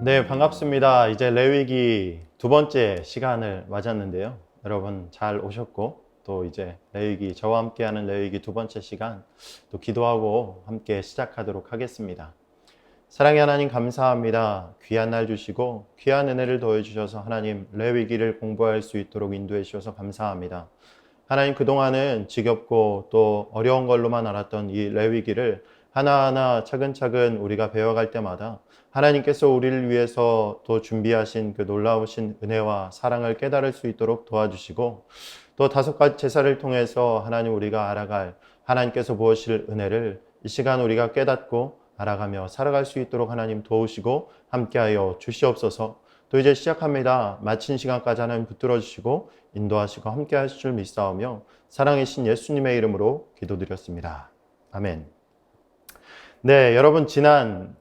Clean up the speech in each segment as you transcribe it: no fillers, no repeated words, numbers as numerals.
네, 반갑습니다. 이제 레위기 두 번째 시간을 맞았는데요. 여러분 잘 오셨고, 또 이제 레위기, 저와 함께하는 레위기 두 번째 시간, 또 기도하고 함께 시작하도록 하겠습니다. 사랑의 하나님 감사합니다. 귀한 날 주시고, 귀한 은혜를 더해주셔서 하나님 레위기를 공부할 수 있도록 인도해 주셔서 감사합니다. 하나님 그동안은 지겹고 또 어려운 걸로만 알았던 이 레위기를 하나하나 차근차근 우리가 배워갈 때마다 하나님께서 우리를 위해서 또 준비하신 그 놀라우신 은혜와 사랑을 깨달을 수 있도록 도와주시고, 또 다섯 가지 제사를 통해서 하나님 우리가 알아갈 하나님께서 부으실 은혜를 이 시간 우리가 깨닫고 알아가며 살아갈 수 있도록 하나님 도우시고 함께하여 주시옵소서. 또 이제 시작합니다. 마친 시간까지 하나님 붙들어 주시고 인도하시고 함께 하실 줄 믿사오며 사랑의 신 예수님의 이름으로 기도드렸습니다. 아멘. 네, 여러분 지난주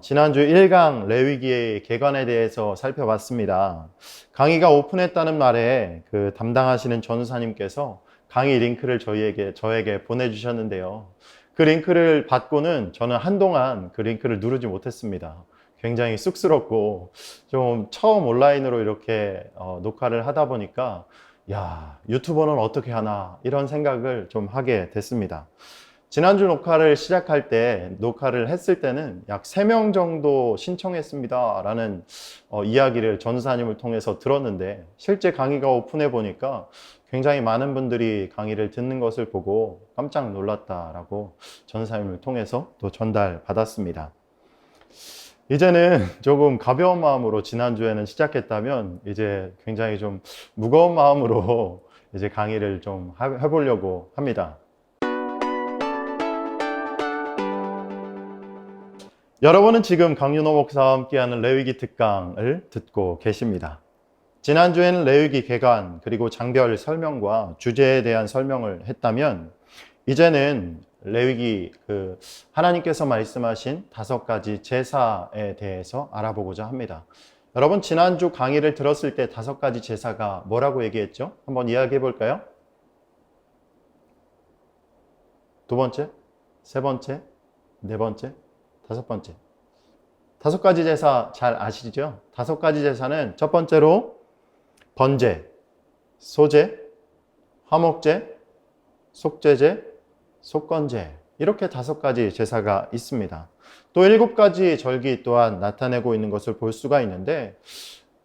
1강 레위기의 개관에 대해서 살펴봤습니다. 강의가 오픈했다는 말에 그 담당하시는 전사님께서 강의 링크를 저에게 보내주셨는데요. 그 링크를 받고는 저는 한동안 그 링크를 누르지 못했습니다. 굉장히 쑥스럽고 좀 처음 온라인으로 이렇게 녹화를 하다 보니까 유튜버는 어떻게 하나 이런 생각을 좀 하게 됐습니다. 지난주 녹화를 했을 때는 약 3명 정도 신청했습니다 라는 이야기를 전사님을 통해서 들었는데, 실제 강의가 오픈해 보니까 굉장히 많은 분들이 강의를 듣는 것을 보고 깜짝 놀랐다라고 전사님을 통해서 또 전달 받았습니다. 이제는 조금 가벼운 마음으로 지난주에는 시작했다면 이제 굉장히 좀 무거운 마음으로 이제 강의를 좀 해보려고 합니다. 여러분은 지금 강윤호 목사와 함께하는 레위기 특강을 듣고 계십니다. 지난주에는 레위기 개관 그리고 장별 설명과 주제에 대한 설명을 했다면, 이제는 레위기 하나님께서 말씀하신 5가지 제사에 대해서 알아보고자 합니다. 여러분 지난주 강의를 들었을 때 5가지 제사가 뭐라고 얘기했죠? 한번 이야기해 볼까요? 두 번째, 세 번째, 네 번째, 5번째. 5가지 제사 잘 아시죠? 5가지 제사는 첫 번째로 번제, 소제, 화목제, 속제제, 속건제, 이렇게 5가지 제사가 있습니다. 또 7가지 절기 또한 나타내고 있는 것을 볼 수가 있는데,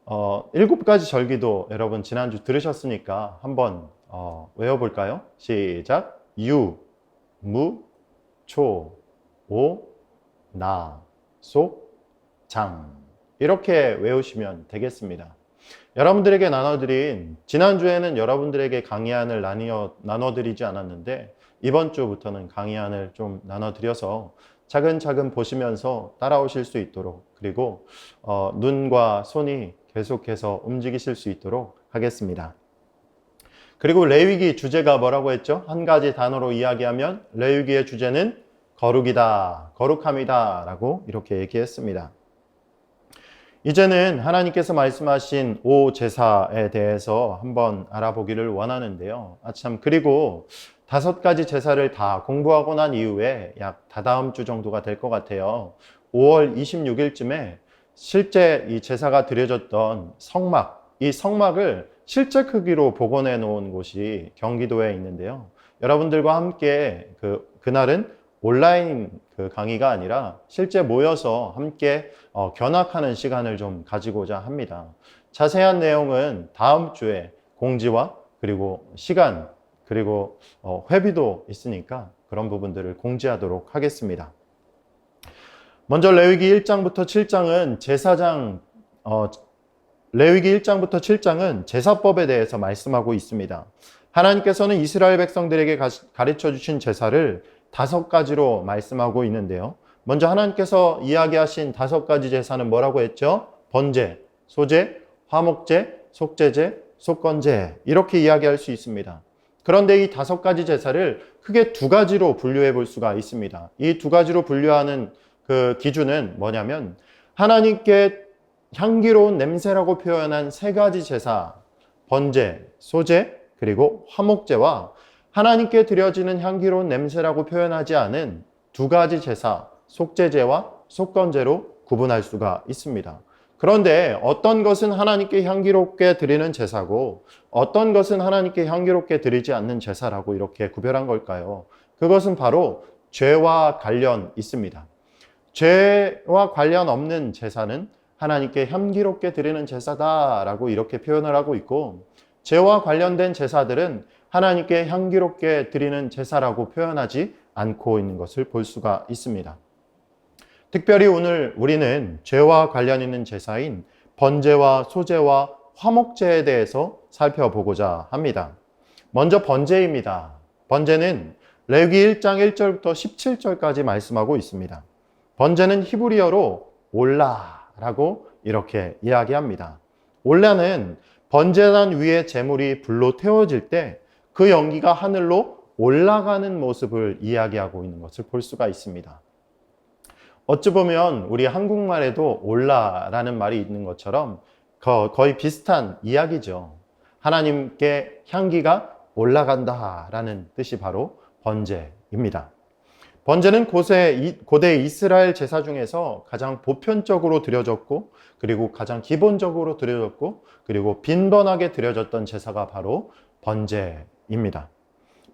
7가지 절기도 여러분 지난주 들으셨으니까 한번 외워볼까요? 시작! 유, 무, 초, 오, 나, 속, 장, 이렇게 외우시면 되겠습니다. 여러분들에게 나눠드린, 지난주에는 여러분들에게 강의안을 나눠드리지 않았는데 이번 주부터는 강의안을 좀 나눠드려서 차근차근 보시면서 따라오실 수 있도록, 그리고 눈과 손이 계속해서 움직이실 수 있도록 하겠습니다. 그리고 레위기 주제가 뭐라고 했죠? 한 가지 단어로 이야기하면 레위기의 주제는 거룩이다, 거룩함이다 라고 이렇게 얘기했습니다. 이제는 하나님께서 말씀하신 5제사에 대해서 한번 알아보기를 원하는데요. 그리고 5가지 제사를 다 공부하고 난 이후에 약 다다음 주 정도가 될 것 같아요. 5월 26일쯤에 실제 이 제사가 드려졌던 성막, 이 성막을 실제 크기로 복원해 놓은 곳이 경기도에 있는데요. 여러분들과 함께 그날은 온라인 강의가 아니라 실제 모여서 함께 견학하는 시간을 좀 가지고자 합니다. 자세한 내용은 다음 주에 공지와 그리고 시간 그리고 회비도 있으니까 그런 부분들을 공지하도록 하겠습니다. 먼저 레위기 1장부터 7장은 레위기 1장부터 7장은 제사법에 대해서 말씀하고 있습니다. 하나님께서는 이스라엘 백성들에게 가르쳐 주신 제사를 5가지로 말씀하고 있는데요. 먼저 하나님께서 이야기하신 5가지 제사는 뭐라고 했죠? 번제, 소제, 화목제, 속제제, 속건제, 이렇게 이야기할 수 있습니다. 그런데 이 5가지 제사를 크게 2가지로 분류해 볼 수가 있습니다. 이 2가지로 분류하는 그 기준은 뭐냐면, 하나님께 향기로운 냄새라고 표현한 3가지 제사, 번제, 소제, 그리고 화목제와 하나님께 드려지는 향기로운 냄새라고 표현하지 않은 2가지 제사, 속제제와 속건제로 구분할 수가 있습니다. 그런데 어떤 것은 하나님께 향기롭게 드리는 제사고 어떤 것은 하나님께 향기롭게 드리지 않는 제사라고 이렇게 구별한 걸까요? 그것은 바로 죄와 관련 있습니다. 죄와 관련 없는 제사는 하나님께 향기롭게 드리는 제사다라고 이렇게 표현을 하고 있고, 죄와 관련된 제사들은 하나님께 향기롭게 드리는 제사라고 표현하지 않고 있는 것을 볼 수가 있습니다. 특별히 오늘 우리는 죄와 관련 있는 제사인 번제와 소제와 화목제에 대해서 살펴보고자 합니다. 먼저 번제입니다. 번제는 레위기 1장 1절부터 17절까지 말씀하고 있습니다. 번제는 히브리어로 올라라고 이렇게 이야기합니다. 올라는 번제단 위에 제물이 불로 태워질 때 그 연기가 하늘로 올라가는 모습을 이야기하고 있는 것을 볼 수가 있습니다. 어찌 보면 우리 한국말에도 올라라는 말이 있는 것처럼 거의 비슷한 이야기죠. 하나님께 향기가 올라간다라는 뜻이 바로 번제입니다. 번제는 고대 이스라엘 제사 중에서 가장 보편적으로 드려졌고, 그리고 가장 기본적으로 드려졌고, 그리고 빈번하게 드려졌던 제사가 바로 번제입니다.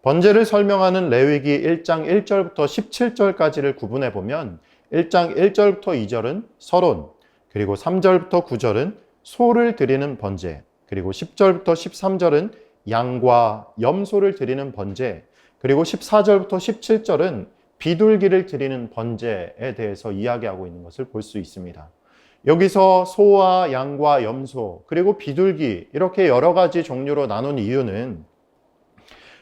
번제를 설명하는 레위기 1장 1절부터 17절까지를 구분해 보면 1장 1절부터 2절은 서론, 그리고 3절부터 9절은 소를 드리는 번제, 그리고 10절부터 13절은 양과 염소를 드리는 번제, 그리고 14절부터 17절은 비둘기를 드리는 번제에 대해서 이야기하고 있는 것을 볼 수 있습니다. 여기서 소와 양과 염소, 그리고 비둘기 이렇게 여러 가지 종류로 나눈 이유는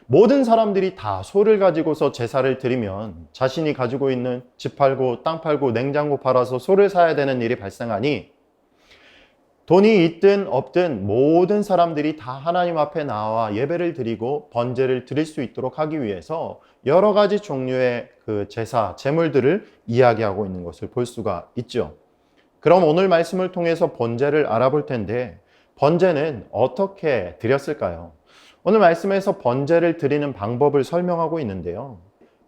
모든 사람들이 다 소를 가지고서 제사를 드리면 자신이 가지고 있는 집 팔고 땅 팔고 냉장고 팔아서 소를 사야 되는 일이 발생하니, 돈이 있든 없든 모든 사람들이 다 하나님 앞에 나와 예배를 드리고 번제를 드릴 수 있도록 하기 위해서 여러 가지 종류의 그 제사, 제물들을 이야기하고 있는 것을 볼 수가 있죠. 그럼 오늘 말씀을 통해서 번제를 알아볼 텐데, 번제는 어떻게 드렸을까요? 오늘 말씀에서 번제를 드리는 방법을 설명하고 있는데요.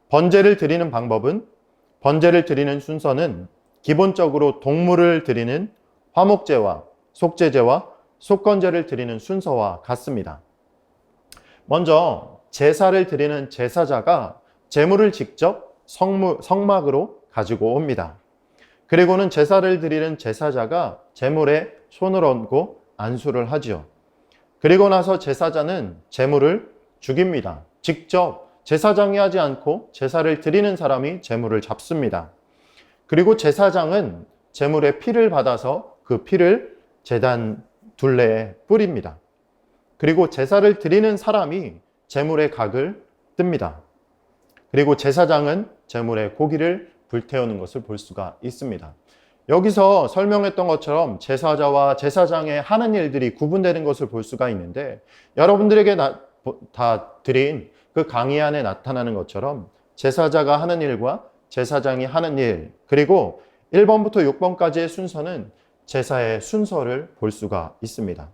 번제를 드리는 방법은, 번제를 드리는 순서는 기본적으로 동물을 드리는 화목제와 속제제와 속건제를 드리는 순서와 같습니다. 먼저 제사를 드리는 제사자가 제물을 직접 성막으로 가지고 옵니다. 그리고는 제사를 드리는 제사자가 제물에 손을 얹고 안수를 하지요. 그리고 나서 제사자는 제물을 죽입니다. 직접 제사장이 하지 않고 제사를 드리는 사람이 제물을 잡습니다. 그리고 제사장은 제물의 피를 받아서 그 피를 제단 둘레에 뿌립니다. 그리고 제사를 드리는 사람이 제물의 각을 뜹니다. 그리고 제사장은 제물의 고기를 불태우는 것을 볼 수가 있습니다. 여기서 설명했던 것처럼 제사자와 제사장의 하는 일들이 구분되는 것을 볼 수가 있는데, 여러분들에게 다 드린 그 강의 안에 나타나는 것처럼 제사자가 하는 일과 제사장이 하는 일, 그리고 1번부터 6번까지의 순서는 제사의 순서를 볼 수가 있습니다.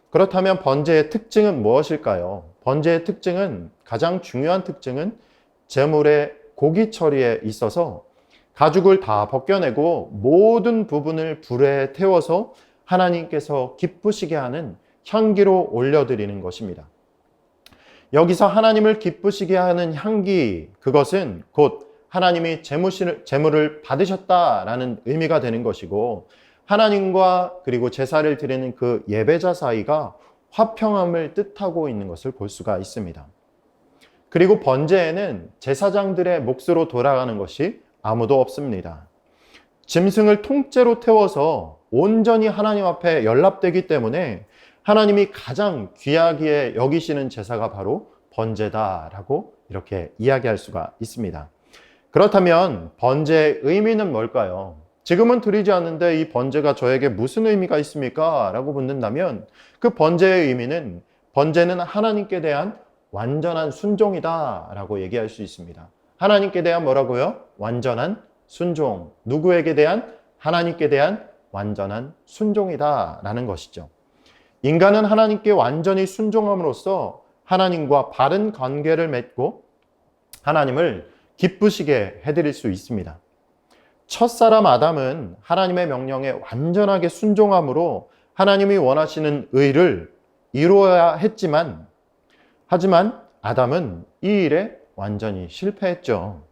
그렇다면 번제의 특징은 무엇일까요? 번제의 특징은, 가장 중요한 특징은 제물의 고기 처리에 있어서 가죽을 다 벗겨내고 모든 부분을 불에 태워서 하나님께서 기쁘시게 하는 향기로 올려드리는 것입니다. 여기서 하나님을 기쁘시게 하는 향기, 그것은 곧 하나님이 제물을 받으셨다라는 의미가 되는 것이고, 하나님과 그리고 제사를 드리는 그 예배자 사이가 화평함을 뜻하고 있는 것을 볼 수가 있습니다. 그리고 번제에는 제사장들의 몫으로 돌아가는 것이 아무도 없습니다. 짐승을 통째로 태워서 온전히 하나님 앞에 연락되기 때문에 하나님이 가장 귀하게 여기시는 제사가 바로 번제다라고 이렇게 이야기할 수가 있습니다. 그렇다면 번제의 의미는 뭘까요? 지금은 드리지 않는데 이 번제가 저에게 무슨 의미가 있습니까? 라고 묻는다면, 그 번제의 의미는, 번제는 하나님께 대한 완전한 순종이다 라고 얘기할 수 있습니다. 하나님께 대한 뭐라고요? 완전한 순종. 누구에게 대한? 하나님께 대한 완전한 순종이다 라는 것이죠. 인간은 하나님께 완전히 순종함으로써 하나님과 바른 관계를 맺고 하나님을 기쁘시게 해드릴 수 있습니다. 첫사람 아담은 하나님의 명령에 완전하게 순종함으로 하나님이 원하시는 의를 이루어야 했지만, 하지만 아담은 이 일에 완전히 실패했죠.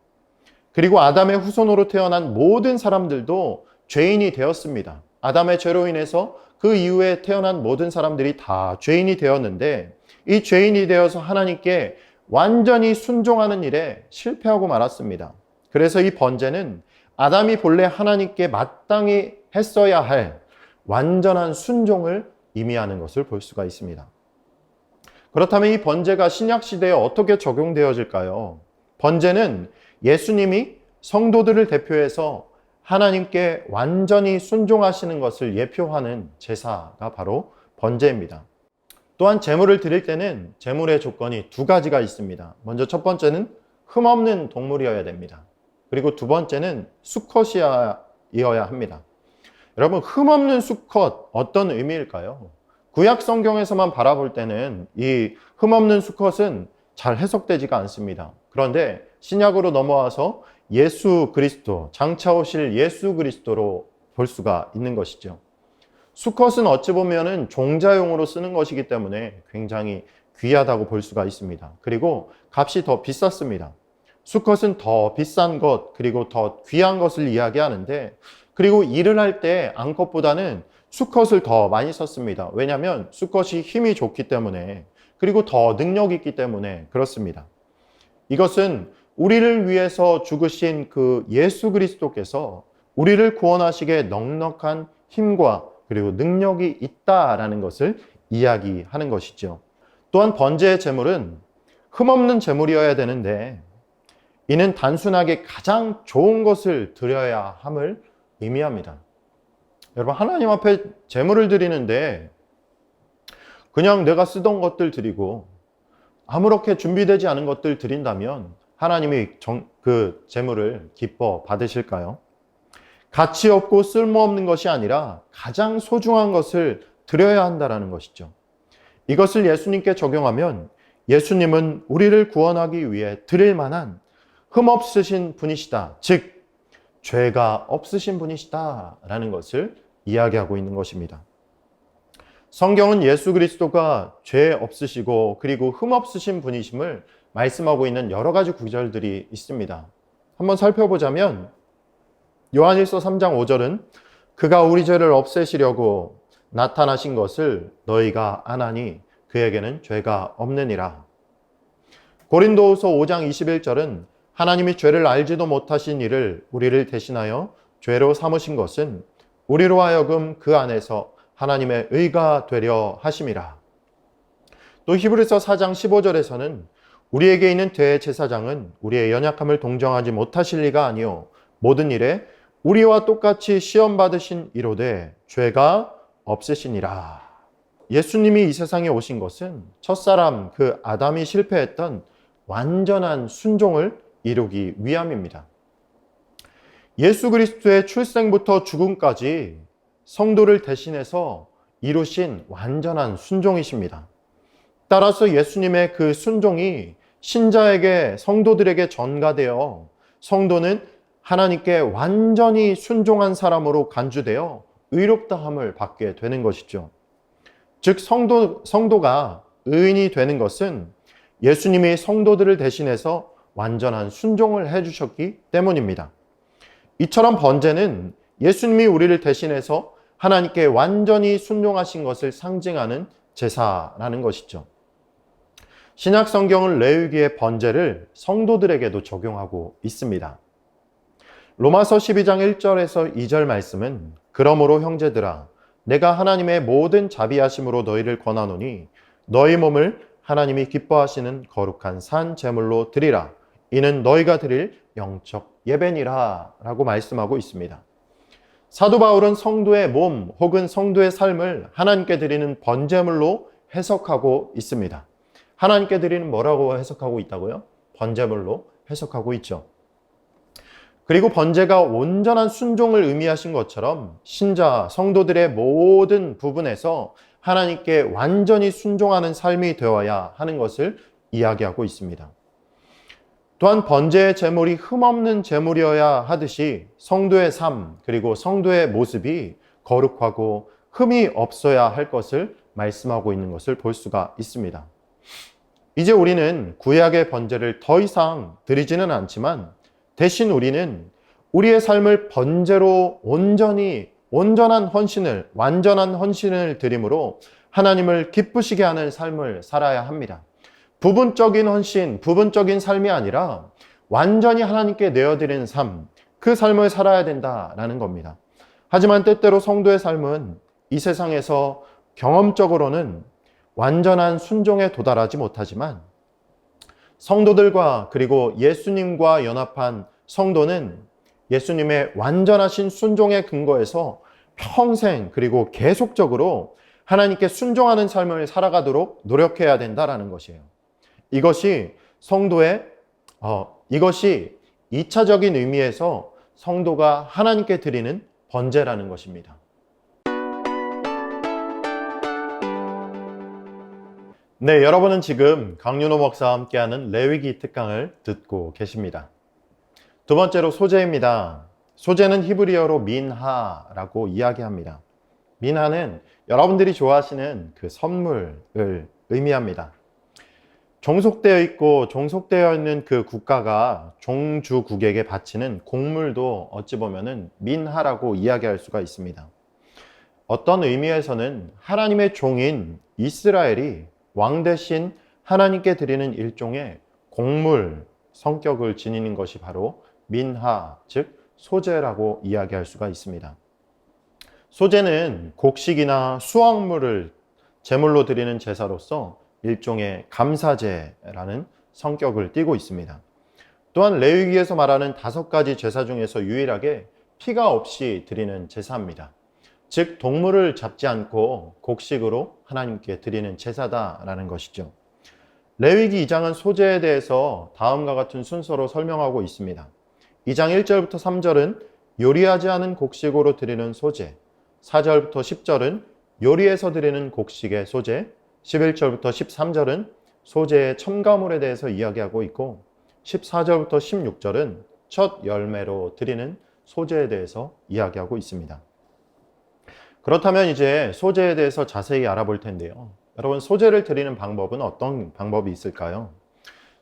그리고 아담의 후손으로 태어난 모든 사람들도 죄인이 되었습니다. 아담의 죄로 인해서 그 이후에 태어난 모든 사람들이 다 죄인이 되었는데, 이 죄인이 되어서 하나님께 완전히 순종하는 일에 실패하고 말았습니다. 그래서 이 번제는 아담이 본래 하나님께 마땅히 했어야 할 완전한 순종을 의미하는 것을 볼 수가 있습니다. 그렇다면 이 번제가 신약 시대에 어떻게 적용되어질까요? 번제는 예수님이 성도들을 대표해서 하나님께 완전히 순종하시는 것을 예표하는 제사가 바로 번제입니다. 또한 제물을 드릴 때는 제물의 조건이 두 가지가 있습니다. 먼저 첫 번째는 흠없는 동물이어야 됩니다. 그리고 두 번째는 수컷이어야 합니다. 여러분, 흠없는 수컷 어떤 의미일까요? 구약 성경에서만 바라볼 때는 이 흠없는 수컷은 잘 해석되지가 않습니다. 그런데 신약으로 넘어와서 예수 그리스도, 장차 오실 예수 그리스도로 볼 수가 있는 것이죠. 수컷은 어찌 보면은 종자용으로 쓰는 것이기 때문에 굉장히 귀하다고 볼 수가 있습니다. 그리고 값이 더 비쌌습니다. 수컷은 더 비싼 것, 그리고 더 귀한 것을 이야기하는데, 그리고 일을 할 때 암컷보다는 수컷을 더 많이 썼습니다. 왜냐하면 수컷이 힘이 좋기 때문에, 그리고 더 능력이 있기 때문에 그렇습니다. 이것은 우리를 위해서 죽으신 그 예수 그리스도께서 우리를 구원하시기에 넉넉한 힘과 그리고 능력이 있다라는 것을 이야기하는 것이죠. 또한 번제의 제물은 흠없는 제물이어야 되는데, 이는 단순하게 가장 좋은 것을 드려야 함을 의미합니다. 여러분, 하나님 앞에 제물을 드리는데 그냥 내가 쓰던 것들 드리고 아무렇게 준비되지 않은 것들 드린다면 하나님이 그 제물을 기뻐 받으실까요? 가치 없고 쓸모없는 것이 아니라 가장 소중한 것을 드려야 한다는 것이죠. 이것을 예수님께 적용하면 예수님은 우리를 구원하기 위해 드릴 만한 흠없으신 분이시다. 즉, 죄가 없으신 분이시다 라는 것을 이야기하고 있는 것입니다. 성경은 예수 그리스도가 죄 없으시고 그리고 흠없으신 분이심을 말씀하고 있는 여러 가지 구절들이 있습니다. 한번 살펴보자면 요한일서 3장 5절은 그가 우리 죄를 없애시려고 나타나신 것을 너희가 아나니 그에게는 죄가 없느니라. 고린도후서 5장 21절은 하나님이 죄를 알지도 못하신 이를 우리를 대신하여 죄로 삼으신 것은 우리로 하여금 그 안에서 하나님의 의가 되려 하심이라. 또 히브리서 4장 15절에서는 우리에게 있는 대제사장은 우리의 연약함을 동정하지 못하실 리가 아니요 모든 일에 우리와 똑같이 시험 받으신 이로되 죄가 없으시니라. 예수님이 이 세상에 오신 것은 첫사람 그 아담이 실패했던 완전한 순종을 이루기 위함입니다. 예수 그리스도의 출생부터 죽음까지 성도를 대신해서 이루신 완전한 순종이십니다. 따라서 예수님의 그 순종이 신자에게, 성도들에게 전가되어 성도는 하나님께 완전히 순종한 사람으로 간주되어 의롭다함을 받게 되는 것이죠. 즉 성도가 의인이 되는 것은 예수님이 성도들을 대신해서 완전한 순종을 해주셨기 때문입니다. 이처럼 번제는 예수님이 우리를 대신해서 하나님께 완전히 순종하신 것을 상징하는 제사라는 것이죠. 신약 성경은 레위기의 번제를 성도들에게도 적용하고 있습니다. 로마서 12장 1절에서 2절 말씀은 그러므로 형제들아 내가 하나님의 모든 자비하심으로 너희를 권하노니 너희 몸을 하나님이 기뻐하시는 거룩한 산 제물로 드리라. 이는 너희가 드릴 영적 예배니라 라고 말씀하고 있습니다. 사도 바울은 성도의 몸 혹은 성도의 삶을 하나님께 드리는 번제물로 해석하고 있습니다. 하나님께 드리는 뭐라고 해석하고 있다고요? 번제물로 해석하고 있죠. 그리고 번제가 온전한 순종을 의미하신 것처럼 신자, 성도들의 모든 부분에서 하나님께 완전히 순종하는 삶이 되어야 하는 것을 이야기하고 있습니다. 또한 번제의 제물이 흠없는 제물이어야 하듯이 성도의 삶 그리고 성도의 모습이 거룩하고 흠이 없어야 할 것을 말씀하고 있는 것을 볼 수가 있습니다. 이제 우리는 구약의 번제를 더 이상 드리지는 않지만 대신 우리는 우리의 삶을 번제로 완전한 헌신을 드림으로 하나님을 기쁘시게 하는 삶을 살아야 합니다. 부분적인 헌신, 부분적인 삶이 아니라 완전히 하나님께 내어드리는 삶, 그 삶을 살아야 된다라는 겁니다. 하지만 때때로 성도의 삶은 이 세상에서 경험적으로는 완전한 순종에 도달하지 못하지만 성도들과 그리고 예수님과 연합한 성도는 예수님의 완전하신 순종의 근거에서 평생 그리고 계속적으로 하나님께 순종하는 삶을 살아가도록 노력해야 된다라는 것이에요. 이것이 2차적인 의미에서 성도가 하나님께 드리는 번제라는 것입니다. 네, 여러분은 지금 강윤호 목사와 함께하는 레위기 특강을 듣고 계십니다. 두 번째로 소제입니다. 소제는 히브리어로 민하라고 이야기합니다. 민하는 여러분들이 좋아하시는 그 선물을 의미합니다. 종속되어 있는 그 국가가 종주국에게 바치는 곡물도 어찌 보면은 민하라고 이야기할 수가 있습니다. 어떤 의미에서는 하나님의 종인 이스라엘이 왕 대신 하나님께 드리는 일종의 곡물 성격을 지니는 것이 바로 민하, 즉 소제라고 이야기할 수가 있습니다. 소제는 곡식이나 수확물을 제물로 드리는 제사로서 일종의 감사제라는 성격을 띠고 있습니다. 또한 레위기에서 말하는 5가지 제사 중에서 유일하게 피가 없이 드리는 제사입니다. 즉 동물을 잡지 않고 곡식으로 하나님께 드리는 제사다라는 것이죠. 레위기 2장은 소제에 대해서 다음과 같은 순서로 설명하고 있습니다. 2장 1절부터 3절은 요리하지 않은 곡식으로 드리는 소제, 4절부터 10절은 요리해서 드리는 곡식의 소제, 11절부터 13절은 소제의 첨가물에 대해서 이야기하고 있고 14절부터 16절은 첫 열매로 드리는 소제에 대해서 이야기하고 있습니다. 그렇다면 이제 소제에 대해서 자세히 알아볼 텐데요. 여러분, 소제를 드리는 방법은 어떤 방법이 있을까요?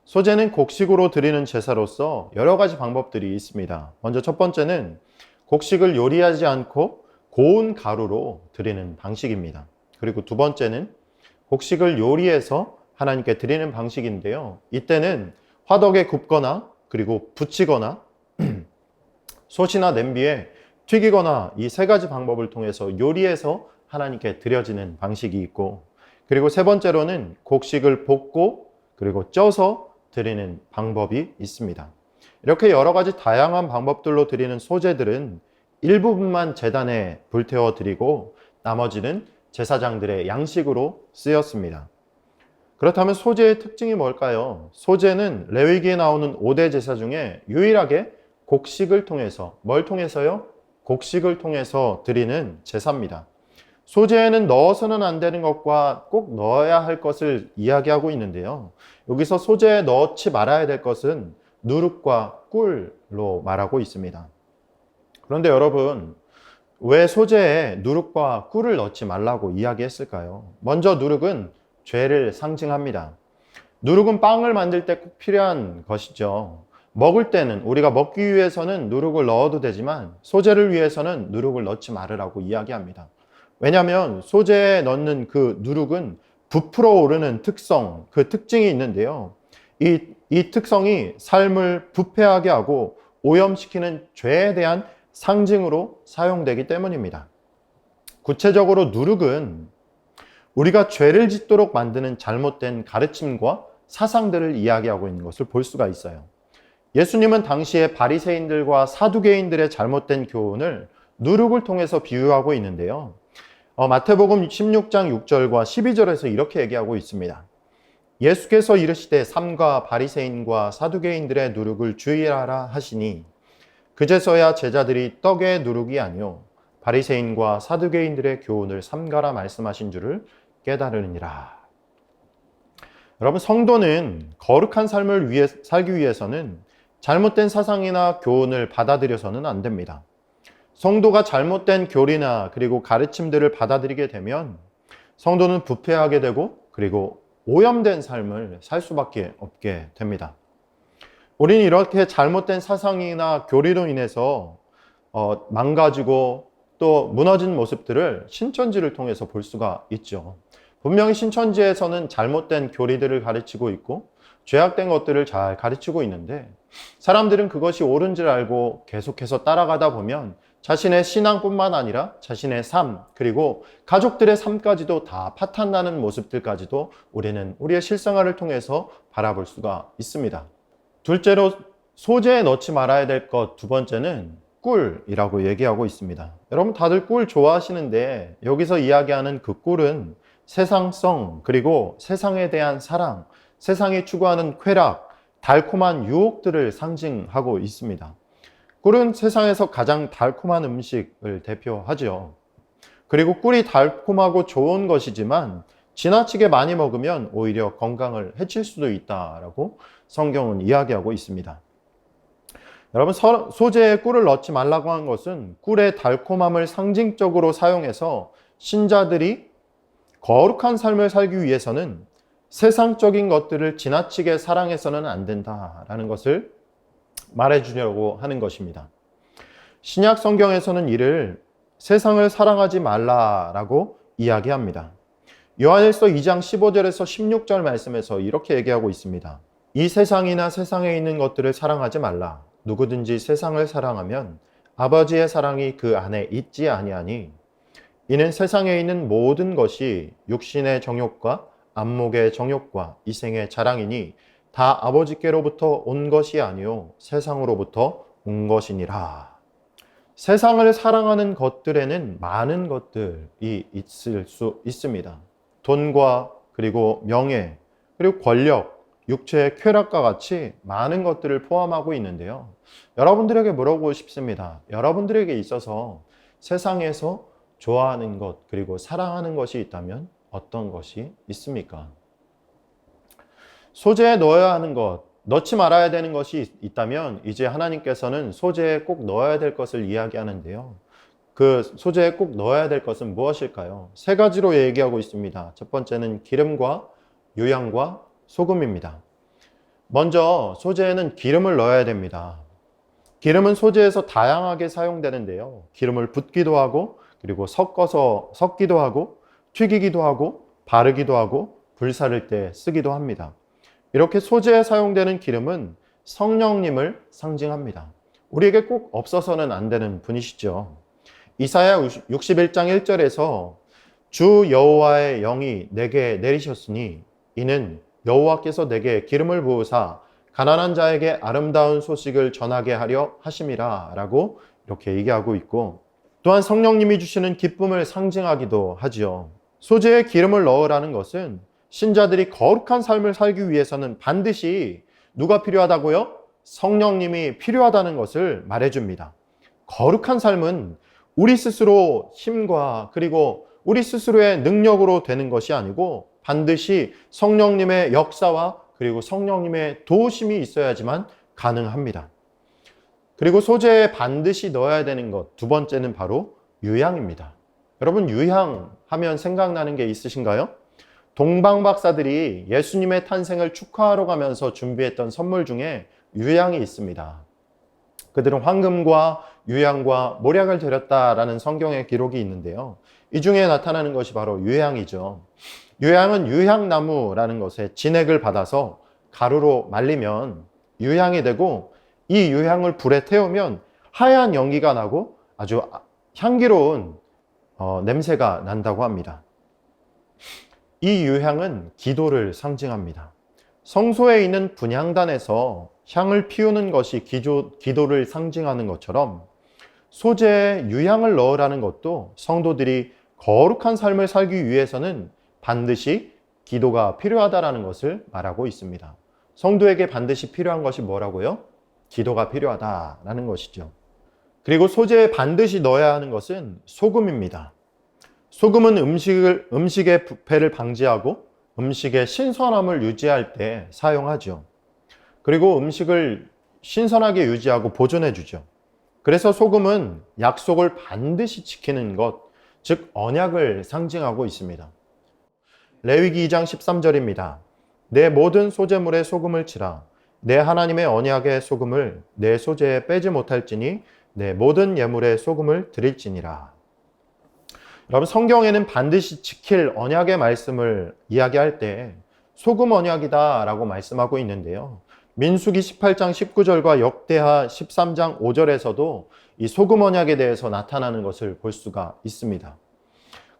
소제는 곡식으로 드리는 제사로서 여러 가지 방법들이 있습니다. 먼저 첫 번째는 곡식을 요리하지 않고 고운 가루로 드리는 방식입니다. 그리고 두 번째는 곡식을 요리해서 하나님께 드리는 방식인데요. 이때는 화덕에 굽거나 그리고 부치거나 솥이나 냄비에 튀기거나 이 3가지 방법을 통해서 요리해서 하나님께 드려지는 방식이 있고, 그리고 세 번째로는 곡식을 볶고 그리고 쪄서 드리는 방법이 있습니다. 이렇게 여러 가지 다양한 방법들로 드리는 소제들은 일부분만 제단에 불태워 드리고 나머지는 제사장들의 양식으로 쓰였습니다. 그렇다면 소제의 특징이 뭘까요? 소제는 레위기에 나오는 5대 제사 중에 유일하게 곡식을 통해서, 뭘 통해서요? 곡식을 통해서 드리는 제사입니다. 소제에는 넣어서는 안 되는 것과 꼭 넣어야 할 것을 이야기하고 있는데요. 여기서 소제에 넣지 말아야 될 것은 누룩과 꿀로 말하고 있습니다. 그런데 여러분, 왜 소제에 누룩과 꿀을 넣지 말라고 이야기했을까요? 먼저 누룩은 죄를 상징합니다. 누룩은 빵을 만들 때 꼭 필요한 것이죠. 먹을 때는, 우리가 먹기 위해서는 누룩을 넣어도 되지만 소제를 위해서는 누룩을 넣지 말으라고 이야기합니다. 왜냐하면 소제에 넣는 그 누룩은 부풀어 오르는 특성, 그 특징이 있는데요. 이 특성이 삶을 부패하게 하고 오염시키는 죄에 대한 상징으로 사용되기 때문입니다. 구체적으로 누룩은 우리가 죄를 짓도록 만드는 잘못된 가르침과 사상들을 이야기하고 있는 것을 볼 수가 있어요. 예수님은 당시에 바리새인들과 사두개인들의 잘못된 교훈을 누룩을 통해서 비유하고 있는데요. 마태복음 16장 6절과 12절에서 이렇게 얘기하고 있습니다. 예수께서 이르시되 삼가 바리새인과 사두개인들의 누룩을 주의하라 하시니 그제서야 제자들이 떡의 누룩이 아니요 바리새인과 사두개인들의 교훈을 삼가라 말씀하신 줄을 깨달으니라. 여러분, 성도는 거룩한 삶을 살기 위해서는 잘못된 사상이나 교훈을 받아들여서는 안 됩니다. 성도가 잘못된 교리나 그리고 가르침들을 받아들이게 되면 성도는 부패하게 되고 그리고 오염된 삶을 살 수밖에 없게 됩니다. 우리는 이렇게 잘못된 사상이나 교리로 인해서 망가지고 또 무너진 모습들을 신천지를 통해서 볼 수가 있죠. 분명히 신천지에서는 잘못된 교리들을 가르치고 있고 죄악된 것들을 잘 가르치고 있는데 사람들은 그것이 옳은 줄 알고 계속해서 따라가다 보면 자신의 신앙뿐만 아니라 자신의 삶 그리고 가족들의 삶까지도 다 파탄나는 모습들까지도 우리는 우리의 실생활을 통해서 바라볼 수가 있습니다. 둘째로 소재에 넣지 말아야 될 것 두 번째는 꿀이라고 얘기하고 있습니다. 여러분 다들 꿀 좋아하시는데 여기서 이야기하는 그 꿀은 세상성 그리고 세상에 대한 사랑, 세상이 추구하는 쾌락, 달콤한 유혹들을 상징하고 있습니다. 꿀은 세상에서 가장 달콤한 음식을 대표하죠. 그리고 꿀이 달콤하고 좋은 것이지만 지나치게 많이 먹으면 오히려 건강을 해칠 수도 있다라고 성경은 이야기하고 있습니다. 여러분, 소재에 꿀을 넣지 말라고 한 것은 꿀의 달콤함을 상징적으로 사용해서 신자들이 거룩한 삶을 살기 위해서는 세상적인 것들을 지나치게 사랑해서는 안 된다라는 것을 말해주려고 하는 것입니다. 신약 성경에서는 이를 세상을 사랑하지 말라라고 이야기합니다. 요한일서 2장 15절에서 16절 말씀에서 이렇게 얘기하고 있습니다. 이 세상이나 세상에 있는 것들을 사랑하지 말라. 누구든지 세상을 사랑하면 아버지의 사랑이 그 안에 있지 아니하니 이는 세상에 있는 모든 것이 육신의 정욕과 안목의 정욕과 이생의 자랑이니 다 아버지께로부터 온 것이 아니요 세상으로부터 온 것이니라. 세상을 사랑하는 것들에는 많은 것들이 있을 수 있습니다. 돈과 그리고 명예 그리고 권력, 육체의 쾌락과 같이 많은 것들을 포함하고 있는데요. 여러분들에게 물어보고 싶습니다. 여러분들에게 있어서 세상에서 좋아하는 것 그리고 사랑하는 것이 있다면 어떤 것이 있습니까? 소재에 넣어야 하는 것, 넣지 말아야 되는 것이 있다면 이제 하나님께서는 소재에 꼭 넣어야 될 것을 이야기하는데요. 그 소재에 꼭 넣어야 될 것은 무엇일까요? 세 가지로 얘기하고 있습니다. 첫 번째는 기름과 유향과 소금입니다. 먼저 소재에는 기름을 넣어야 됩니다. 기름은 소재에서 다양하게 사용되는데요. 기름을 붓기도 하고 그리고 섞기도 하고 튀기기도 하고 바르기도 하고 불사를 때 쓰기도 합니다. 이렇게 소재에 사용되는 기름은 성령님을 상징합니다. 우리에게 꼭 없어서는 안 되는 분이시죠. 이사야 61장 1절에서 주 여호와의 영이 내게 내리셨으니 이는 여호와께서 내게 기름을 부으사 가난한 자에게 아름다운 소식을 전하게 하려 하심이라 라고 이렇게 얘기하고 있고 또한 성령님이 주시는 기쁨을 상징하기도 하지요. 소재에 기름을 넣으라는 것은 신자들이 거룩한 삶을 살기 위해서는 반드시 누가 필요하다고요? 성령님이 필요하다는 것을 말해줍니다. 거룩한 삶은 우리 스스로 힘과 그리고 우리 스스로의 능력으로 되는 것이 아니고 반드시 성령님의 역사와 그리고 성령님의 도우심이 있어야지만 가능합니다. 그리고 소재에 반드시 넣어야 되는 것 두 번째는 바로 유향입니다. 여러분 유향하면 생각나는 게 있으신가요? 동방 박사들이 예수님의 탄생을 축하하러 가면서 준비했던 선물 중에 유향이 있습니다. 그들은 황금과 유향과 몰약을 드렸다라는 성경의 기록이 있는데요. 이 중에 나타나는 것이 바로 유향이죠. 유향은 유향나무라는 것에 진액을 받아서 가루로 말리면 유향이 되고 이 유향을 불에 태우면 하얀 연기가 나고 아주 향기로운 냄새가 난다고 합니다. 이 유향은 기도를 상징합니다. 성소에 있는 분향단에서 향을 피우는 것이 기도를 상징하는 것처럼 소재에 유향을 넣으라는 것도 성도들이 거룩한 삶을 살기 위해서는 반드시 기도가 필요하다는 것을 말하고 있습니다. 성도에게 반드시 필요한 것이 뭐라고요? 기도가 필요하다라는 것이죠. 그리고 소재에 반드시 넣어야 하는 것은 소금입니다. 소금은 음식의 부패를 방지하고 음식의 신선함을 유지할 때 사용하죠. 그리고 음식을 신선하게 유지하고 보존해 주죠. 그래서 소금은 약속을 반드시 지키는 것, 즉 언약을 상징하고 있습니다. 레위기 2장 13절입니다. 내 모든 소재물에 소금을 치라. 내 하나님의 언약의 소금을 내 소재에 빼지 못할지니 내 모든 예물에 소금을 드릴지니라. 여러분, 성경에는 반드시 지킬 언약의 말씀을 이야기할 때 소금 언약이다 라고 말씀하고 있는데요. 민수기 18장 19절과 역대하 13장 5절에서도 이 소금 언약에 대해서 나타나는 것을 볼 수가 있습니다.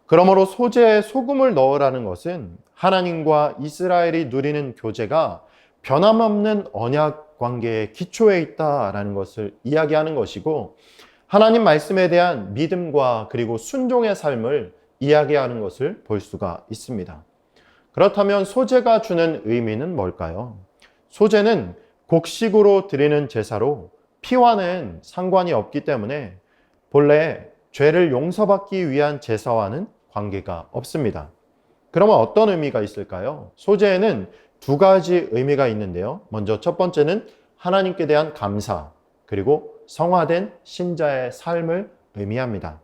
그러므로 소재에 소금을 넣으라는 것은 하나님과 이스라엘이 누리는 교제가 변함없는 언약 관계의 기초에 있다라는 것을 이야기하는 것이고, 하나님 말씀에 대한 믿음과 그리고 순종의 삶을 이야기하는 것을 볼 수가 있습니다. 그렇다면 소재가 주는 의미는 뭘까요? 소재는 곡식으로 드리는 제사로 피와는 상관이 없기 때문에 본래 죄를 용서받기 위한 제사와는 관계가 없습니다. 그러면 어떤 의미가 있을까요? 소재에는 두 가지 의미가 있는데요. 먼저 첫 번째는 하나님께 대한 감사, 그리고 성화된 신자의 삶을 의미합니다.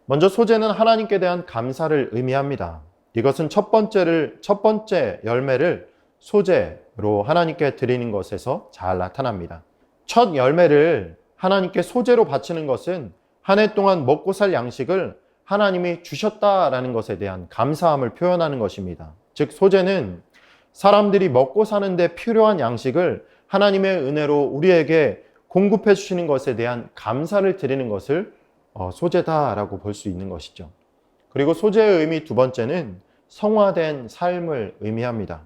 먼저 소재는 하나님께 대한 감사를 의미합니다. 이것은 첫 번째 열매를 소재로 하나님께 드리는 것에서 잘 나타납니다. 첫 열매를 하나님께 소재로 바치는 것은 한 해 동안 먹고 살 양식을 하나님이 주셨다라는 것에 대한 감사함을 표현하는 것입니다. 즉, 소재는 사람들이 먹고 사는데 필요한 양식을 하나님의 은혜로 우리에게 공급해 주시는 것에 대한 감사를 드리는 것을 소재다라고 볼 수 있는 것이죠. 그리고 소재의 의미 두 번째는 성화된 삶을 의미합니다.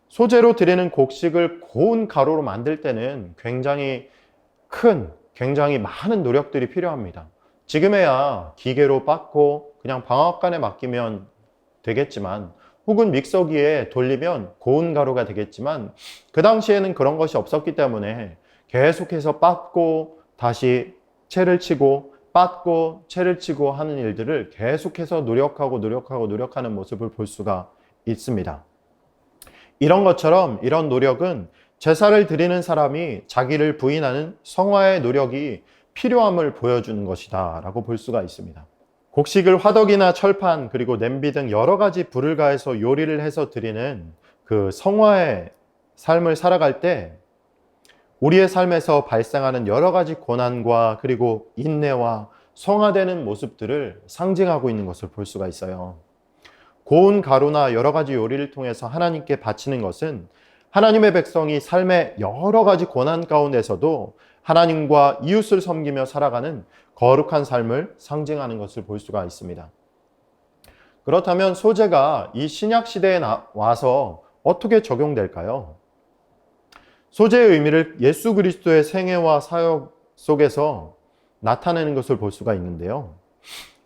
소재로 드리는 곡식을 고운 가루로 만들 때는 굉장히 많은 노력들이 필요합니다. 지금에야 기계로 빻고 그냥 방앗간에 맡기면 되겠지만, 혹은 믹서기에 돌리면 고운 가루가 되겠지만, 그 당시에는 그런 것이 없었기 때문에 계속해서 빻고 다시 채를 치고 빻고 채를 치고 하는 일들을 계속해서 노력하는 모습을 볼 수가 있습니다. 이런 것처럼 이런 노력은 제사를 드리는 사람이 자기를 부인하는 성화의 노력이 필요함을 보여주는 것이다 라고 볼 수가 있습니다. 곡식을 화덕이나 철판 그리고 냄비 등 여러 가지 불을 가해서 요리를 해서 드리는 그 성화의 삶을 살아갈 때 우리의 삶에서 발생하는 여러 가지 고난과 그리고 인내와 성화되는 모습들을 상징하고 있는 것을 볼 수가 있어요. 고운 가루나 여러 가지 요리를 통해서 하나님께 바치는 것은 하나님의 백성이 삶의 여러 가지 고난 가운데서도 하나님과 이웃을 섬기며 살아가는 거룩한 삶을 상징하는 것을 볼 수가 있습니다. 그렇다면 소재가 이 신약 시대에 와서 어떻게 적용될까요? 소재의 의미를 예수 그리스도의 생애와 사역 속에서 나타내는 것을 볼 수가 있는데요.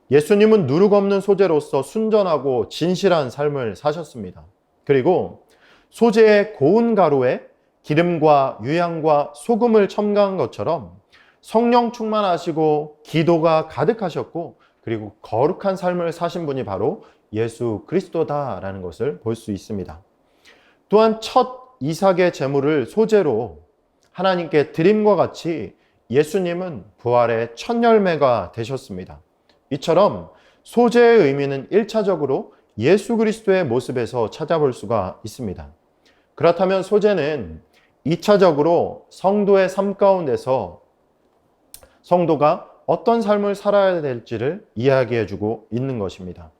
예수님은 누룩 없는 소재로서 순전하고 진실한 삶을 사셨습니다. 그리고 소재의 고운 가루에 기름과 유향과 소금을 첨가한 것처럼 성령 충만하시고 기도가 가득하셨고 그리고 거룩한 삶을 사신 분이 바로 예수 그리스도다라는 것을 볼 수 있습니다. 또한 첫 이삭의 제물을 소재로 하나님께 드림과 같이 예수님은 부활의 첫 열매가 되셨습니다. 이처럼 소재의 의미는 1차적으로 예수 그리스도의 모습에서 찾아볼 수가 있습니다. 그렇다면 소재는 2차적으로 성도의 삶 가운데서 성도가 어떤 삶을 살아야 될지를 이야기해주고 있는 것입니다.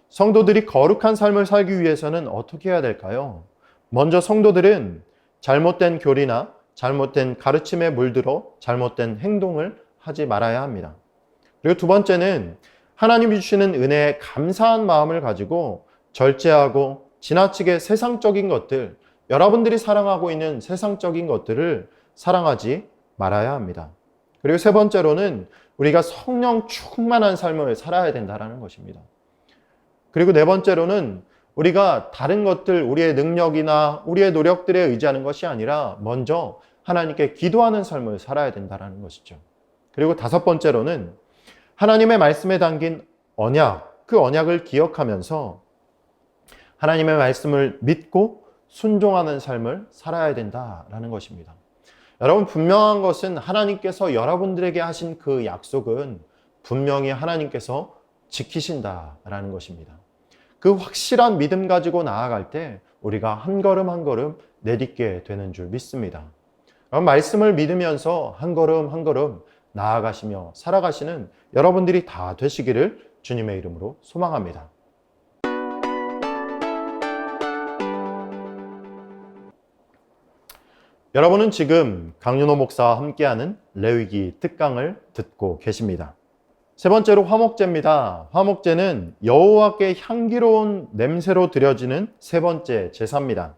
성도들이 거룩한 삶을 살기 위해서는 어떻게 해야 될까요? 먼저 성도들은 잘못된 교리나 잘못된 가르침에 물들어 잘못된 행동을 하지 말아야 합니다. 그리고 두 번째는 하나님이 주시는 은혜에 감사한 마음을 가지고 절제하고 지나치게 세상적인 것들, 여러분들이 사랑하고 있는 세상적인 것들을 사랑하지 말아야 합니다. 그리고 세 번째로는 우리가 성령 충만한 삶을 살아야 된다는 것입니다. 그리고 네 번째로는 우리가 다른 것들, 우리의 능력이나 우리의 노력들에 의지하는 것이 아니라 먼저 하나님께 기도하는 삶을 살아야 된다는 것이죠. 그리고 다섯 번째로는 하나님의 말씀에 담긴 언약, 그 언약을 기억하면서 하나님의 말씀을 믿고 순종하는 삶을 살아야 된다라는 것입니다. 여러분, 분명한 것은 하나님께서 여러분들에게 하신 그 약속은 분명히 하나님께서 지키신다라는 것입니다. 그 확실한 믿음 가지고 나아갈 때 우리가 한 걸음 한 걸음 내딛게 되는 줄 믿습니다. 말씀을 믿으면서 한 걸음 한 걸음 나아가시며 살아가시는 여러분들이 다 되시기를 주님의 이름으로 소망합니다. 여러분은 지금 강윤호 목사와 함께하는 레위기 특강을 듣고 계십니다. 세 번째로 화목제입니다. 화목제는 여호와께 향기로운 냄새로 드려지는 세 번째 제사입니다.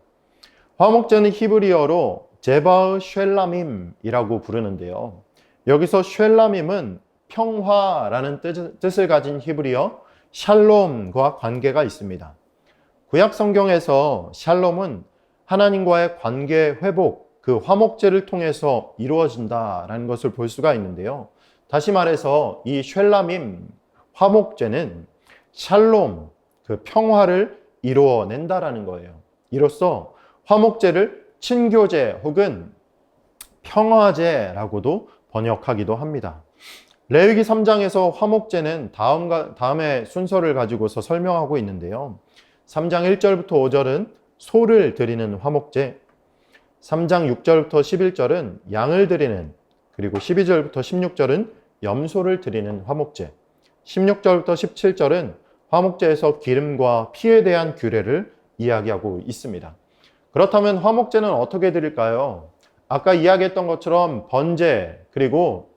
화목제는 히브리어로 제바흐 쉘라밈이라고 부르는데요. 여기서 쉘라밈은 평화라는 뜻을 가진 히브리어 샬롬과 관계가 있습니다. 구약 성경에서 샬롬은 하나님과의 관계 회복, 그 화목제를 통해서 이루어진다라는 것을 볼 수가 있는데요. 다시 말해서 이 쉘라밈 화목제는 샬롬, 그 평화를 이루어낸다라는 거예요. 이로써 화목제를 친교제 혹은 평화제라고도 번역하기도 합니다. 레위기 3장에서 화목제는 다음의 순서를 가지고서 설명하고 있는데요. 3장 1절부터 5절은 소를 드리는 화목제, 3장 6절부터 11절은 양을 드리는, 그리고 12절부터 16절은 염소를 드리는 화목제, 16절부터 17절은 화목제에서 기름과 피에 대한 규례를 이야기하고 있습니다. 그렇다면 화목제는 어떻게 드릴까요? 아까 이야기했던 것처럼 번제, 그리고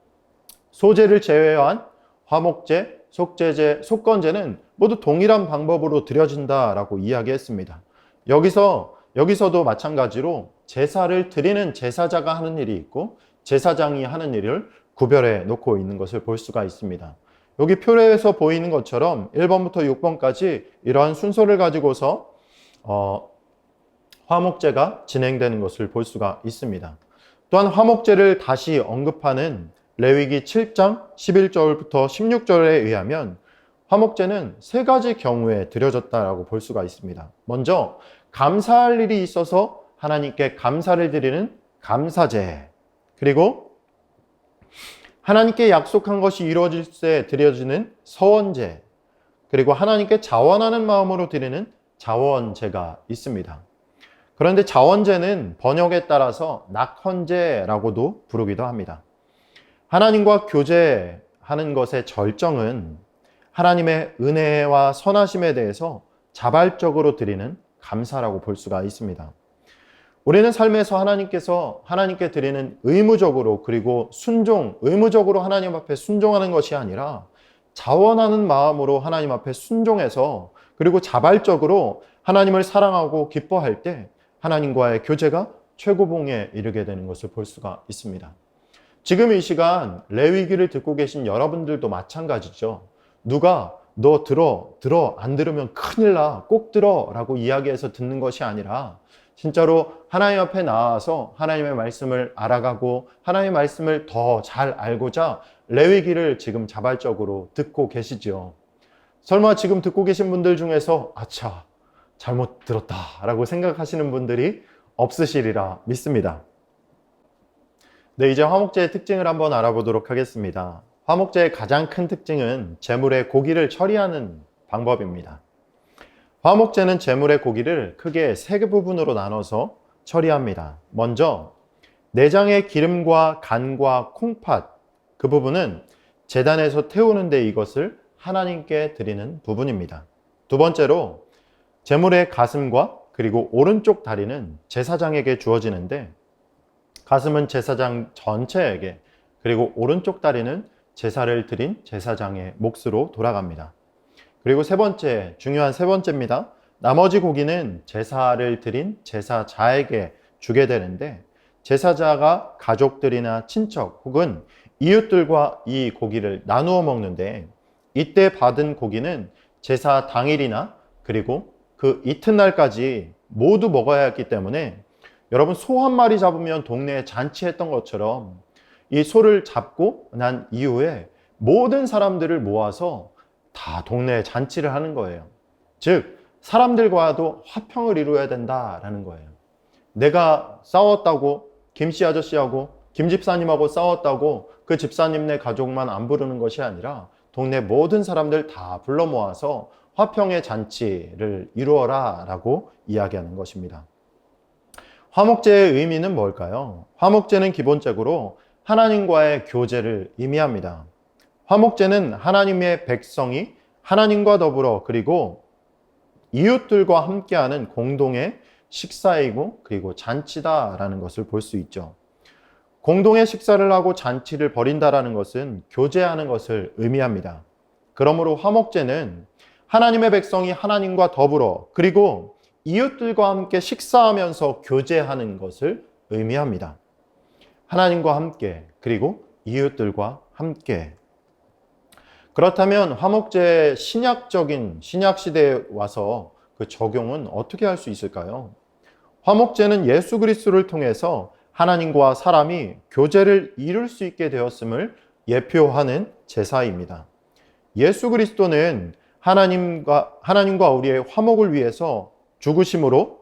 소제를 제외한 화목제, 속제제, 속건제는 모두 동일한 방법으로 드려진다라고 이야기했습니다. 여기서도 마찬가지로 제사를 드리는 제사자가 하는 일이 있고 제사장이 하는 일을 구별해 놓고 있는 것을 볼 수가 있습니다. 여기 표에서 보이는 것처럼 1번부터 6번까지 이러한 순서를 가지고서 화목제가 진행되는 것을 볼 수가 있습니다. 또한 화목제를 다시 언급하는 레위기 7장 11절부터 16절에 의하면 화목제는 세 가지 경우에 드려졌다라고 볼 수가 있습니다. 먼저 감사할 일이 있어서 하나님께 감사를 드리는 감사제, 그리고 하나님께 약속한 것이 이루어질 때 드려지는 서원제, 그리고 하나님께 자원하는 마음으로 드리는 자원제가 있습니다. 그런데 자원제는 번역에 따라서 낙헌제라고도 부르기도 합니다. 하나님과 교제하는 것의 절정은 하나님의 은혜와 선하심에 대해서 자발적으로 드리는 감사라고 볼 수가 있습니다. 우리는 삶에서 하나님께 드리는 의무적으로, 그리고 의무적으로 하나님 앞에 순종하는 것이 아니라 자원하는 마음으로 하나님 앞에 순종해서, 그리고 자발적으로 하나님을 사랑하고 기뻐할 때 하나님과의 교제가 최고봉에 이르게 되는 것을 볼 수가 있습니다. 지금 이 시간 레위기를 듣고 계신 여러분들도 마찬가지죠. 누가 너 들어 안 들으면 큰일 나, 꼭 들어 라고 이야기해서 듣는 것이 아니라 진짜로 하나님 앞에 나와서 하나님의 말씀을 알아가고 하나님의 말씀을 더 잘 알고자 레위기를 지금 자발적으로 듣고 계시죠. 설마 지금 듣고 계신 분들 중에서 아차, 잘못 들었다 라고 생각하시는 분들이 없으시리라 믿습니다. 네, 이제 화목제의 특징을 한번 알아보도록 하겠습니다. 화목제의 가장 큰 특징은 제물의 고기를 처리하는 방법입니다. 화목제는 제물의 고기를 크게 세 부분으로 나눠서 처리합니다. 먼저 내장의 기름과 간과 콩팥, 그 부분은 제단에서 태우는데 이것을 하나님께 드리는 부분입니다. 두 번째로 제물의 가슴과 그리고 오른쪽 다리는 제사장에게 주어지는데, 가슴은 제사장 전체에게, 그리고 오른쪽 다리는 제사를 드린 제사장의 몫으로 돌아갑니다. 그리고 중요한 세 번째입니다. 나머지 고기는 제사를 드린 제사자에게 주게 되는데, 제사자가 가족들이나 친척 혹은 이웃들과 이 고기를 나누어 먹는데, 이때 받은 고기는 제사 당일이나 그리고 그 이튿날까지 모두 먹어야 했기 때문에, 여러분 소 한 마리 잡으면 동네에 잔치했던 것처럼 이 소를 잡고 난 이후에 모든 사람들을 모아서 다 동네에 잔치를 하는 거예요. 즉 사람들과도 화평을 이루어야 된다라는 거예요. 내가 싸웠다고 김씨 아저씨하고 김 집사님하고 싸웠다고 그 집사님네 가족만 안 부르는 것이 아니라 동네 모든 사람들 다 불러 모아서 화평의 잔치를 이루어라 라고 이야기하는 것입니다. 화목제의 의미는 뭘까요? 화목제는 기본적으로 하나님과의 교제를 의미합니다. 화목제는 하나님의 백성이 하나님과 더불어 그리고 이웃들과 함께하는 공동의 식사이고 그리고 잔치다라는 것을 볼 수 있죠. 공동의 식사를 하고 잔치를 벌인다라는 것은 교제하는 것을 의미합니다. 그러므로 화목제는 하나님의 백성이 하나님과 더불어 그리고 이웃들과 함께 식사하면서 교제하는 것을 의미합니다. 하나님과 함께 그리고 이웃들과 함께. 그렇다면 화목제의 신약 시대에 와서 그 적용은 어떻게 할 수 있을까요? 화목제는 예수 그리스도를 통해서 하나님과 사람이 교제를 이룰 수 있게 되었음을 예표하는 제사입니다. 예수 그리스도는 하나님과 우리의 화목을 위해서 죽으심으로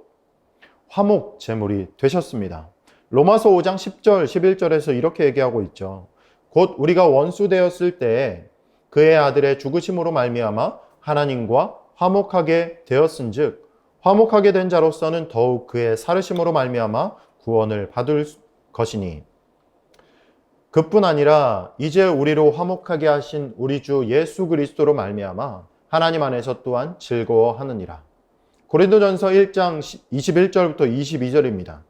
화목 제물이 되셨습니다. 로마서 5장 10절, 11절에서 이렇게 얘기하고 있죠. 곧 우리가 원수 되었을 때 그의 아들의 죽으심으로 말미암아 하나님과 화목하게 되었은즉 화목하게 된 자로서는 더욱 그의 살으심으로 말미암아 구원을 받을 것이니 그뿐 아니라 이제 우리로 화목하게 하신 우리 주 예수 그리스도로 말미암아 하나님 안에서 또한 즐거워하느니라. 고린도전서 1장 21절부터 22절입니다.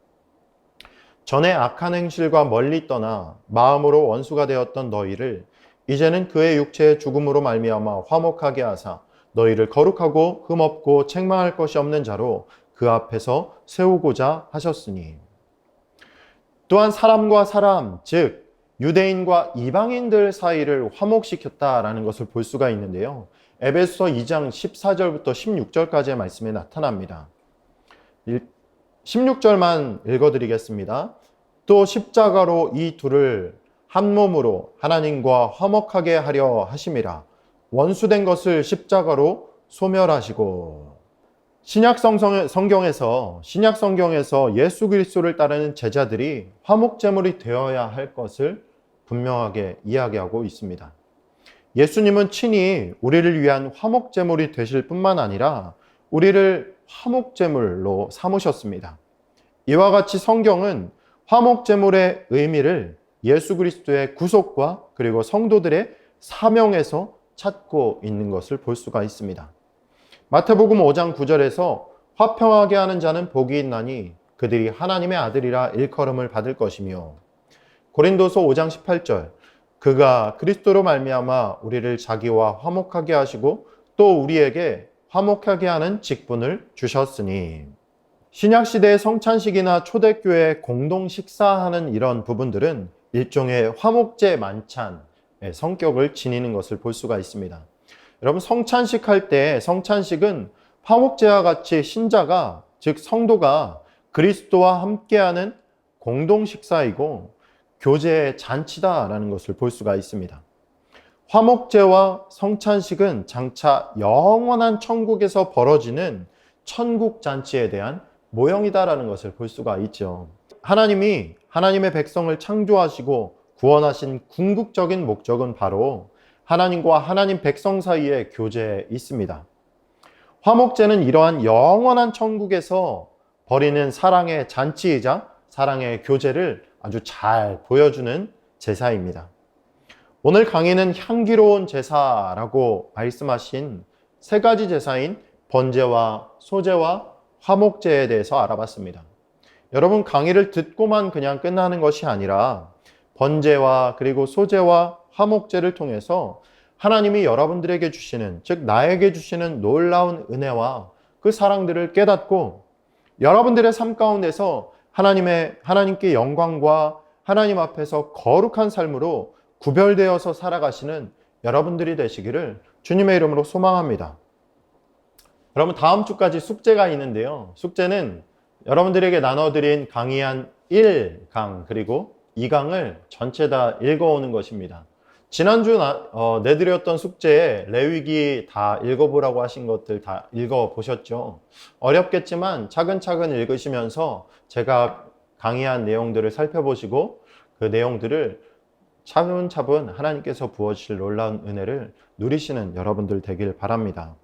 전에 악한 행실과 멀리 떠나 마음으로 원수가 되었던 너희를 이제는 그의 육체의 죽음으로 말미암아 화목하게 하사 너희를 거룩하고 흠없고 책망할 것이 없는 자로 그 앞에서 세우고자 하셨으니 또한 사람과 사람, 즉 유대인과 이방인들 사이를 화목시켰다라는 것을 볼 수가 있는데요. 에베소서 2장 14절부터 16절까지의 말씀에 나타납니다. 16절만 읽어드리겠습니다. 또 십자가로 이 둘을 한 몸으로 하나님과 화목하게 하려 하심이라. 원수된 것을 십자가로 소멸하시고. 신약 성경에서 예수 그리스도를 따르는 제자들이 화목제물이 되어야 할 것을 분명하게 이야기하고 있습니다. 예수님은 친히 우리를 위한 화목제물이 되실 뿐만 아니라 우리를 화목제물로 삼으셨습니다. 이와 같이 성경은 화목제물의 의미를 예수 그리스도의 구속과 그리고 성도들의 사명에서 찾고 있는 것을 볼 수가 있습니다. 마태복음 5장 9절에서 화평하게 하는 자는 복이 있나니 그들이 하나님의 아들이라 일컬음을 받을 것이며 고린도서 5장 18절 그가 그리스도로 말미암아 우리를 자기와 화목하게 하시고 또 우리에게 화목하게 하는 직분을 주셨으니 신약시대의 성찬식이나 초대교회 공동 식사하는 이런 부분들은 일종의 화목제 만찬의 성격을 지니는 것을 볼 수가 있습니다. 여러분 성찬식 할 때 성찬식은 화목제와 같이 신자가 즉 성도가 그리스도와 함께하는 공동 식사이고 교제의 잔치다라는 것을 볼 수가 있습니다. 화목제와 성찬식은 장차 영원한 천국에서 벌어지는 천국 잔치에 대한 모형이다라는 것을 볼 수가 있죠. 하나님이 하나님의 백성을 창조하시고 구원하신 궁극적인 목적은 바로 하나님과 하나님 백성 사이의 교제에 있습니다. 화목제는 이러한 영원한 천국에서 벌이는 사랑의 잔치이자 사랑의 교제를 아주 잘 보여주는 제사입니다. 오늘 강의는 향기로운 제사라고 말씀하신 세 가지 제사인 번제와 소제와 화목제에 대해서 알아봤습니다. 여러분 강의를 듣고만 그냥 끝나는 것이 아니라 번제와 그리고 소제와 화목제를 통해서 하나님이 여러분들에게 주시는 즉 나에게 주시는 놀라운 은혜와 그 사랑들을 깨닫고 여러분들의 삶 가운데서 하나님께 영광과 하나님 앞에서 거룩한 삶으로 구별되어서 살아가시는 여러분들이 되시기를 주님의 이름으로 소망합니다. 여러분 다음 주까지 숙제가 있는데요. 숙제는 여러분들에게 나눠드린 강의 한 1강 그리고 2강을 전체 다 읽어오는 것입니다. 지난주 내드렸던 숙제에 레위기 다 읽어보라고 하신 것들 다 읽어보셨죠? 어렵겠지만 차근차근 읽으시면서 제가 강의한 내용들을 살펴보시고 그 내용들을 차분차분 하나님께서 부어주실 놀라운 은혜를 누리시는 여러분들 되길 바랍니다.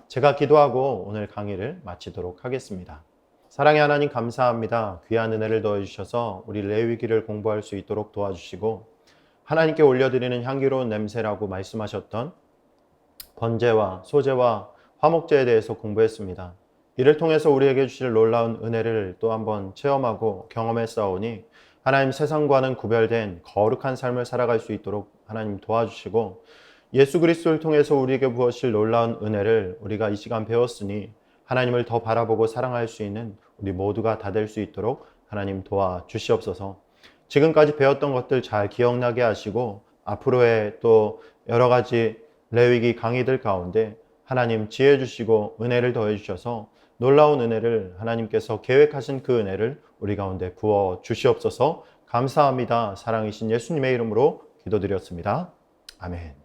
제가 기도하고 오늘 강의를 마치도록 하겠습니다. 사랑의 하나님 감사합니다. 귀한 은혜를 더해주셔서 우리 레위기를 공부할 수 있도록 도와주시고 하나님께 올려드리는 향기로운 냄새라고 말씀하셨던 번제와 소제와 화목제에 대해서 공부했습니다. 이를 통해서 우리에게 주실 놀라운 은혜를 또 한번 체험하고 경험했사오니 하나님 세상과는 구별된 거룩한 삶을 살아갈 수 있도록 하나님 도와주시고 예수 그리스도를 통해서 우리에게 부어실 놀라운 은혜를 우리가 이 시간 배웠으니 하나님을 더 바라보고 사랑할 수 있는 우리 모두가 다 될 수 있도록 하나님 도와주시옵소서. 지금까지 배웠던 것들 잘 기억나게 하시고 앞으로의 또 여러 가지 레위기 강의들 가운데 하나님 지혜 주시고 은혜를 더해 주셔서 놀라운 은혜를 하나님께서 계획하신 그 은혜를 우리 가운데 부어 주시옵소서. 감사합니다. 사랑이신 예수님의 이름으로 기도드렸습니다. 아멘.